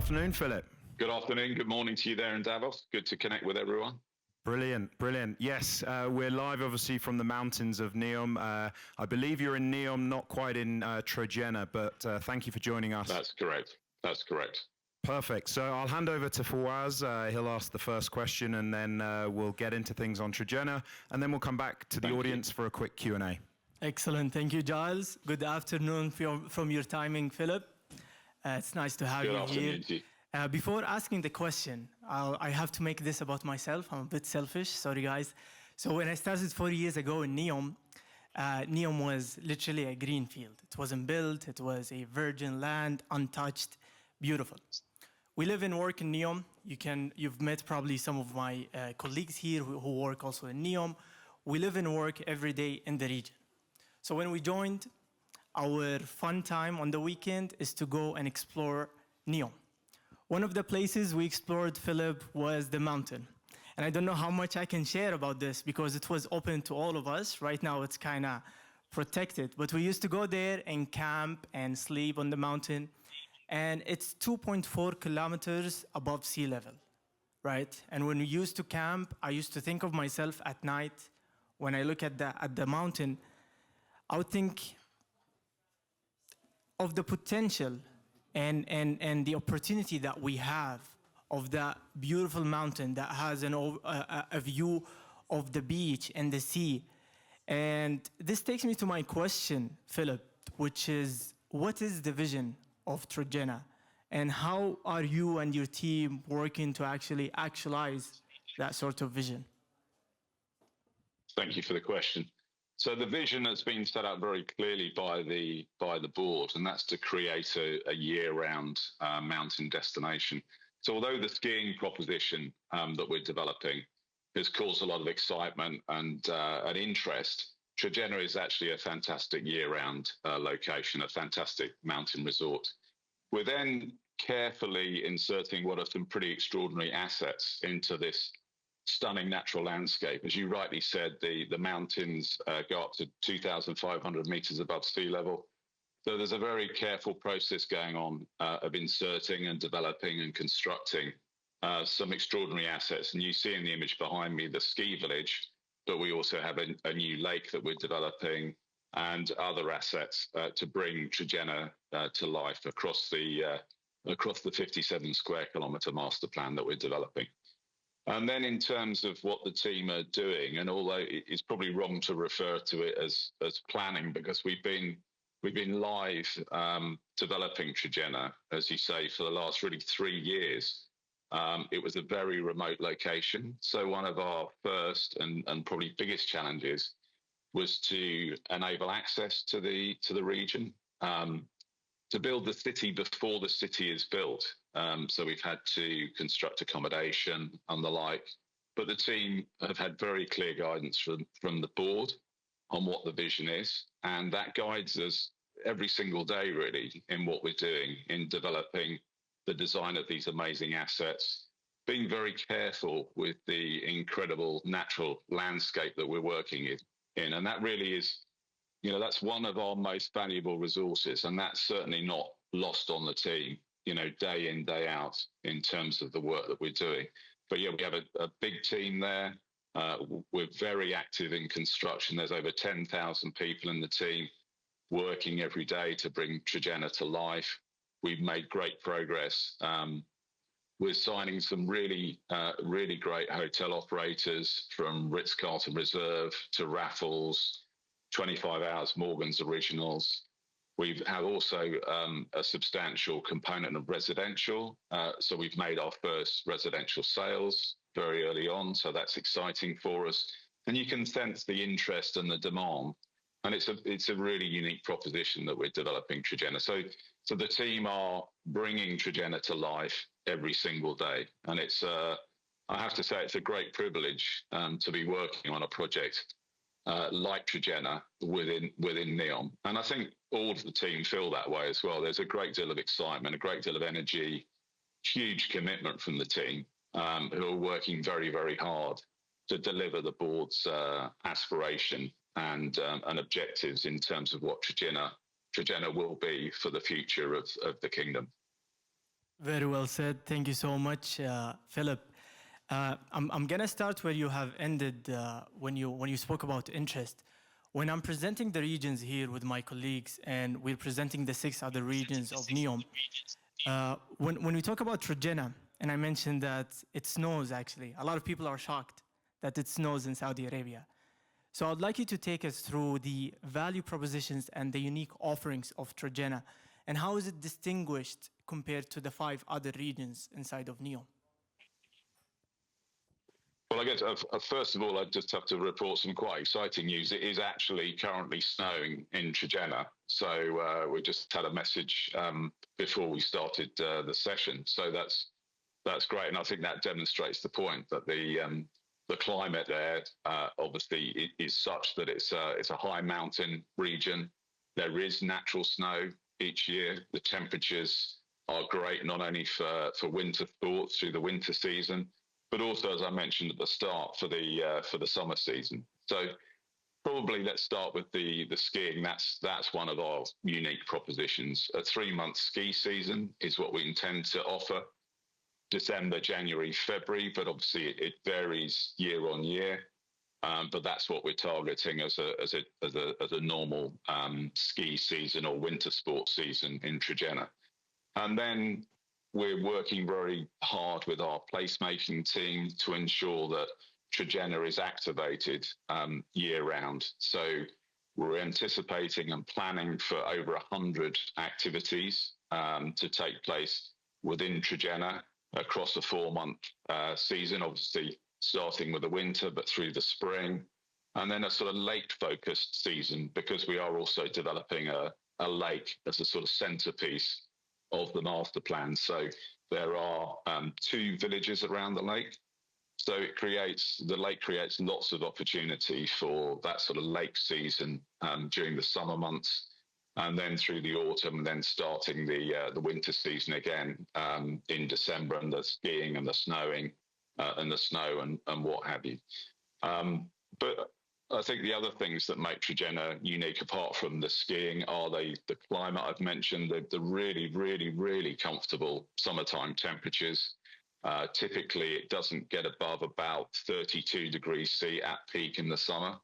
afternoon, Philip. Good afternoon. Good morning to you there in Davos. Good to connect with everyone. Brilliant, brilliant. Yes, we're live obviously from the mountains of NEOM. I believe you're in NEOM, not quite in Trojena, but thank you for joining us. That's correct. That's correct. Perfect. So I'll hand over to Fawaz. He'll ask the first question, and then we'll get into things on Trojena, and then we'll come back to the audience for a quick Q&A. Excellent. Thank you, Giles. Good afternoon from your timing, Philip. It's nice to have you here. Before asking the question, I have to make this about myself. I'm a bit selfish. Sorry, guys. So when I started 4 years ago in NEOM, NEOM was literally a green field. It wasn't built. It was a virgin land, untouched, beautiful. We live and work in NEOM. You've met probably some of my colleagues here who work also in NEOM. We live and work every day in the region. So when we joined, our fun time on the weekend is to go and explore NEOM. One of the places we explored, Philip, was the mountain. And I don't know how much I can share about this because it was open to all of us. Right now, it's kind of protected. But we used to go there and camp and sleep on the mountain. And it's 2.4 kilometers above sea level, right? And when we used to camp, I used to think of myself at night. When I look at the mountain, I would think of the potential and the opportunity that we have of that beautiful mountain that has a view of the beach and the sea. And this takes me to my question, Philip, which is, what is the vision of Trojena? And how are you and your team working to actually actualize that sort of vision? Thank you for the question. So the vision has been set out very clearly by the board, and that's to create a year-round mountain destination. So although the skiing proposition that we're developing has caused a lot of excitement and interest, Trojena is actually a fantastic year-round location, a fantastic mountain resort. We're then carefully inserting what are some pretty extraordinary assets into this stunning natural landscape. As you rightly said, the mountains go up to 2,500 meters above sea level. So there's a very careful process going on of inserting and developing and constructing some extraordinary assets. And you see in the image behind me the ski village, but we also have a new lake that we're developing and other assets to bring Trojena to life across the 57 square kilometer master plan that we're developing. And then in terms of what the team are doing, and although it's probably wrong to refer to it as planning, because we've been live developing Trojena, as you say, for the last really 3 years. It was a very remote location. So one of our first and probably biggest challenges was to enable access to the region, to build the city before the city is built. So we've had to construct accommodation and the like. But the team have had very clear guidance from the board on what the vision is. And that guides us every single day, really, in what we're doing in developing the design of these amazing assets, being very careful with the incredible natural landscape that we're working in. And that really is, that's one of our most valuable resources. And that's certainly not lost on the team, day in, day out in terms of the work that we're doing. But yeah, we have a big team there. We're very active in construction. There's over 10,000 people in the team working every day to bring Trojena to life. We've made great progress. We're signing some really great hotel operators, from Ritz-Carlton Reserve to Raffles, 25 Hours, Morgan's Originals. We have also a substantial component of residential. So we've made our first residential sales very early on. So that's exciting for us. And you can sense the interest and the demand. And it's a really unique proposition that we're developing Trojena. So the team are bringing Trojena to life every single day. And I have to say, it's a great privilege to be working on a project like Trojena within NEOM. And I think all of the team feel that way as well. There's a great deal of excitement, a great deal of energy, huge commitment from the team who are working very, very hard to deliver the board's aspiration and objectives in terms of what Trojena will be for the future of the kingdom. Very well said. Thank you so much, Philip. I'm gonna start where you have ended when you spoke about interest. When I'm presenting the regions here with my colleagues, and we're presenting the 6 other regions of NEOM, when we talk about Trojena, and I mentioned that it snows actually, a lot of people are shocked that it snows in Saudi Arabia. So I'd like you to take us through the value propositions and the unique offerings of Trojena, and how is it distinguished compared to the 5 other regions inside of NEOM? Well, I guess first of all, I just have to report some quite exciting news. It is actually currently snowing in Trojena. So we just had a message before we started the session. So that's great, and I think that demonstrates the point that the climate there obviously is such that it's a high mountain region. There is natural snow each year. The temperatures are great, not only for winter sports through the winter season, but also, as I mentioned at the start, for the summer season. So probably let's start with the skiing. That's one of our unique propositions. A 3-month ski season is what we intend to offer. December, January, February, but obviously it varies year on year. But that's what we're targeting as a normal ski season or winter sports season in Trojena. And then we're working very hard with our placemaking team to ensure that Trojena is activated year round. So we're anticipating and planning for over 100 activities to take place within Trojena across a 4-month season, obviously starting with the winter, but through the spring, and then a sort of lake-focused season, because we are also developing a lake as a sort of centerpiece of the master plan. So there are 2 villages around the lake. So the lake creates lots of opportunity for that sort of lake season during the summer months, and then through the autumn, and then starting the winter season again in December, and the skiing and the snowing and the snow and what have you. But I think the other things that make Trojena unique, apart from the skiing, are the climate I've mentioned, the really, really, really comfortable summertime temperatures. Typically, it doesn't get above about 32 degrees C at peak in the summer.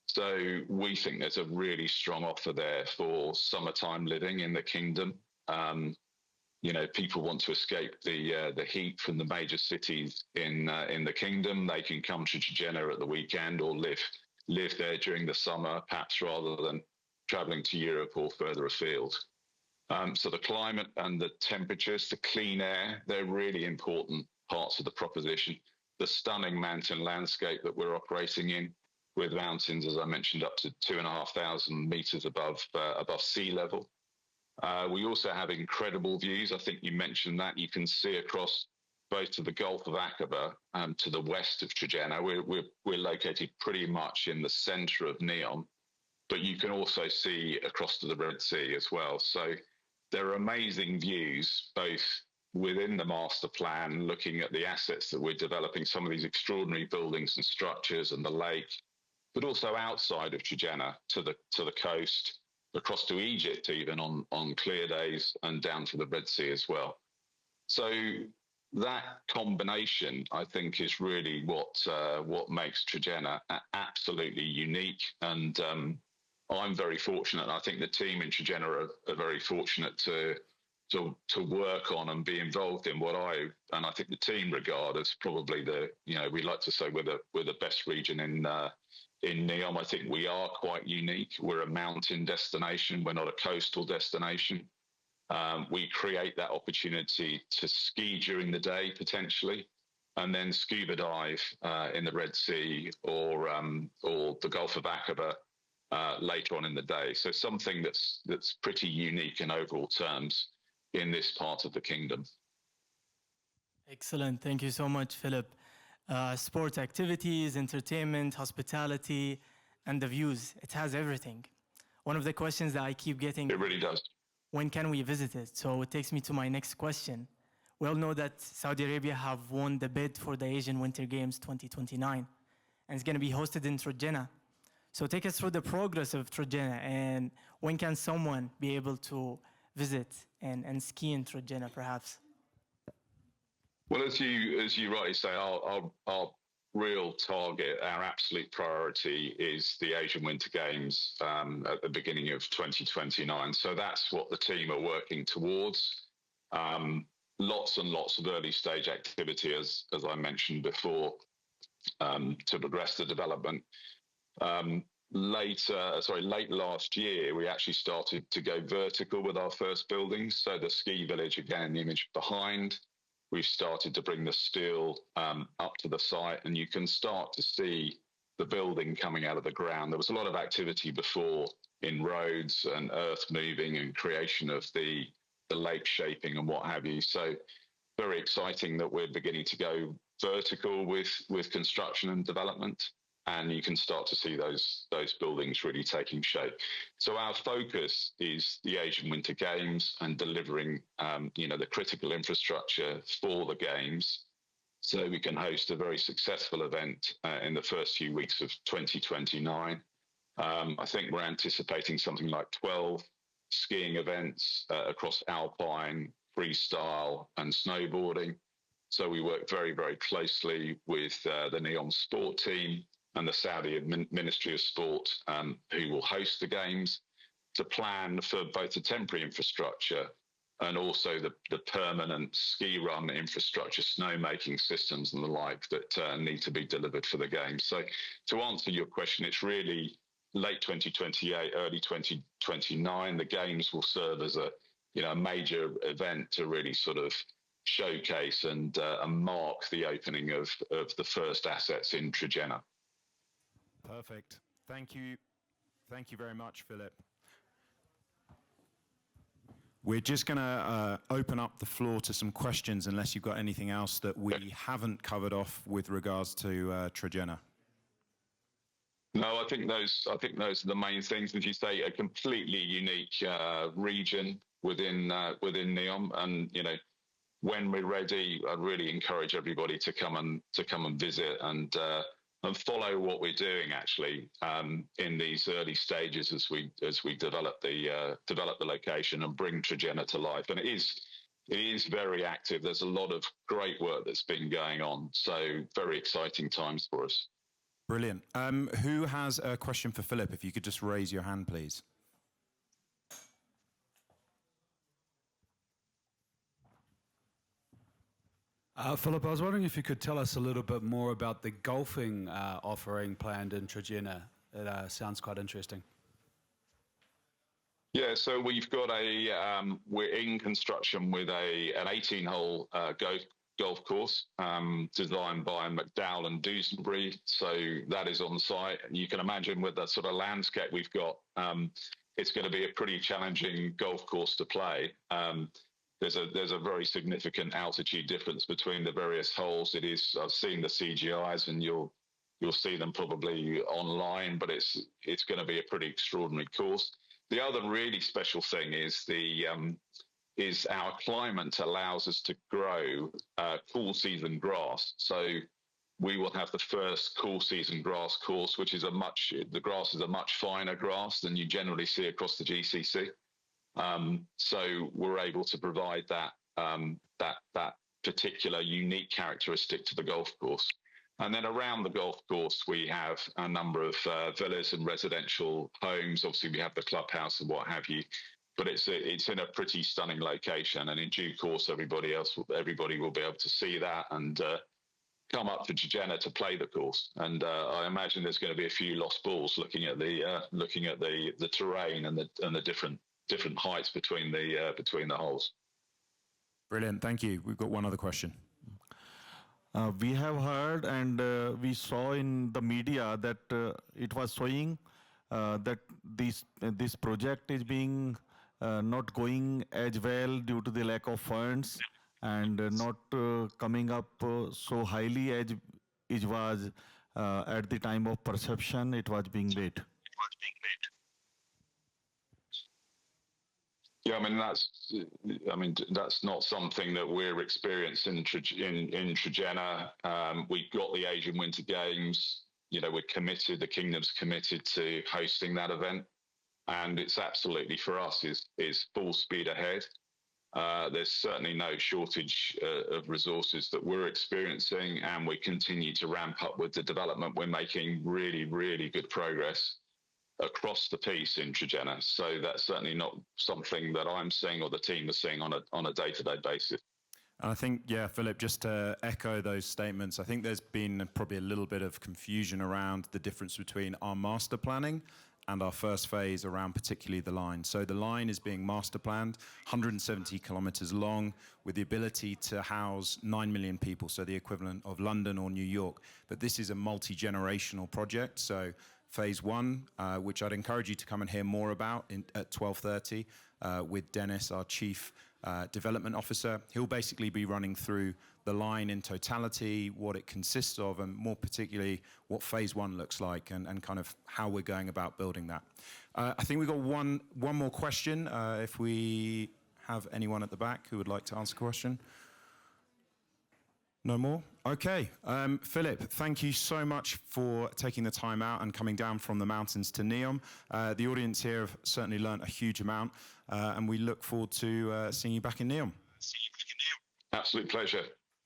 So we think there's a really strong offer there for summertime living in the kingdom. People want to escape the heat from the major cities in the kingdom. They can come to Trojena at the weekend or live there during the summer, perhaps rather than traveling to Europe or further afield. So the climate and the temperatures, the clean air, they're really important parts of the proposition. The stunning mountain landscape that we're operating in, with mountains, as I mentioned, up to 2,500 meters above sea level. We also have incredible views. I think you mentioned that. You can see across both to the Gulf of Aqaba and to the west of Trojena. We're located pretty much in the center of NEOM, but you can also see across to the Red Sea as well. So there are amazing views, both within the master plan, looking at the assets that we're developing, some of these extraordinary buildings and structures and the lake, but also outside of Trojena to the coast, across to Egypt even on clear days, and down to the Red Sea as well. So that combination, I think, is really what makes Trojena absolutely unique. And I'm very fortunate, and I think the team in Trojena are very fortunate to work on and be involved in what I think the team regard as probably we like to say we're the best region in NEOM. I think we are quite unique. We're a mountain destination. We're not a coastal destination. We create that opportunity to ski during the day, potentially, and then scuba dive in the Red Sea or the Gulf of Aqaba later on in the day. So something that's pretty unique in overall terms in this part of the kingdom. Excellent. Thank you so much, Philip. Sports activities, entertainment, hospitality, and the views. It has everything. One of the questions that I keep getting... It really does. When can we visit it? So it takes me to my next question. We all know that Saudi Arabia have won the bid for the Asian Winter Games 2029, and it's going to be hosted in Trojena. So take us through the progress of Trojena, and when can someone be able to visit and ski in Trojena, perhaps? Well, as you rightly say, our real target, our absolute priority is the Asian Winter Games at the beginning of 2029. So that's what the team are working towards. Lots and lots of early stage activity, as I mentioned before, to progress the development. Late last year, we actually started to go vertical with our first buildings. So the ski village, again, the image behind, we've started to bring the steel up to the site, and you can start to see the building coming out of the ground. There was a lot of activity before in roads and earth moving and creation of the lake shaping and what have you. So very exciting that we're beginning to go vertical with construction and development, and you can start to see those buildings really taking shape. So our focus is the Asian Winter Games and delivering, the critical infrastructure for the games, so we can host a very successful event in the first few weeks of 2029. I think we're anticipating something like 12 skiing events across alpine, freestyle, and snowboarding. So we work very, very closely with the NEOM Sport team and the Saudi Ministry of Sport, who will host the games, to plan for both the temporary infrastructure and also the permanent ski run infrastructure, snowmaking systems and the like that need to be delivered for the games. So to answer your question, it's really late 2028, early 2029. The games will serve as a major event to really sort of showcase and mark the opening of the first assets in Trojena. Perfect. Thank you. Thank you very much, Philip. We're just going to open up the floor to some questions, unless you've got anything else that we haven't covered off with regards to Trojena. No, I think those are the main things. As you say, a completely unique region within NEOM, and when we're ready, I'd really encourage everybody to come and visit and follow what we're doing actually in these early stages as we develop the location and bring Trojena to life. And it is very active. There's a lot of great work that's been going on. So very exciting times for us. Brilliant. Who has a question for Philip? If you could just raise your hand, please. Philip, I was wondering if you could tell us a little bit more about the golfing offering planned in Trojena. It sounds quite interesting. Yeah, so we've got we're in construction with an 18-hole golf course designed by McDowell and Dusenbury. So that is on site. And you can imagine with the sort of landscape we've got, it's going to be a pretty challenging golf course to play. There's a very significant altitude difference between the various holes. I've seen the CGIs, and you'll see them probably online, but it's going to be a pretty extraordinary course. The other really special thing is our climate allows us to grow cool season grass. So we will have the first cool season grass course, which is the grass is a much finer grass than you generally see across the GCC. So we're able to provide that particular unique characteristic to the golf course. And then around the golf course, we have a number of villas and residential homes. Obviously, we have the clubhouse and what have you. But it's in a pretty stunning location, and in due course, everybody will be able to see that and come up to Trojena to play the course. And I imagine there's going to be a few lost balls looking at the terrain and the different heights between the holes. Brilliant, thank you. We've got one other question. We have heard and we saw in the media that it was showing that this project is being not going as well due to the lack of funds and not coming up so highly as it was at the time of perception it was being made. Yeah, I mean that's not something that we're experiencing in Trojena. We've got the Asian Winter Games. We're committed. The Kingdom's committed to hosting that event, and it's absolutely for us is full speed ahead. There's certainly no shortage of resources that we're experiencing, and we continue to ramp up with the development. We're making really, really good progress across the piece in Trojena. So that's certainly not something that I'm seeing or the team are seeing on a day-to-day basis. And I think, yeah, Philip, just to echo those statements, I think there's been probably a little bit of confusion around the difference between our master planning and our first phase around particularly the line. So the line is being master planned, 170 kilometers long, with the ability to house 9 million people, so the equivalent of London or New York. But this is a multi-generational project. So phase one, which I'd encourage you to come and hear more about at 12:30 with Dennis, our chief development officer. He'll basically be running through the line in totality, what it consists of, and more particularly what phase one looks like and kind of how we're going about building that. I think we've got one more question, if we have anyone at the back who would like to ask a question. No more? Okay. Philip, thank you so much for taking the time out and coming down from the mountains to NEOM. The audience here have certainly learnt a huge amount, and we look forward to seeing you back in NEOM. Absolute pleasure.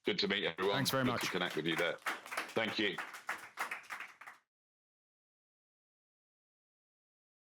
Good to meet everyone. Thanks very much. Good to connect with you there. Thank you.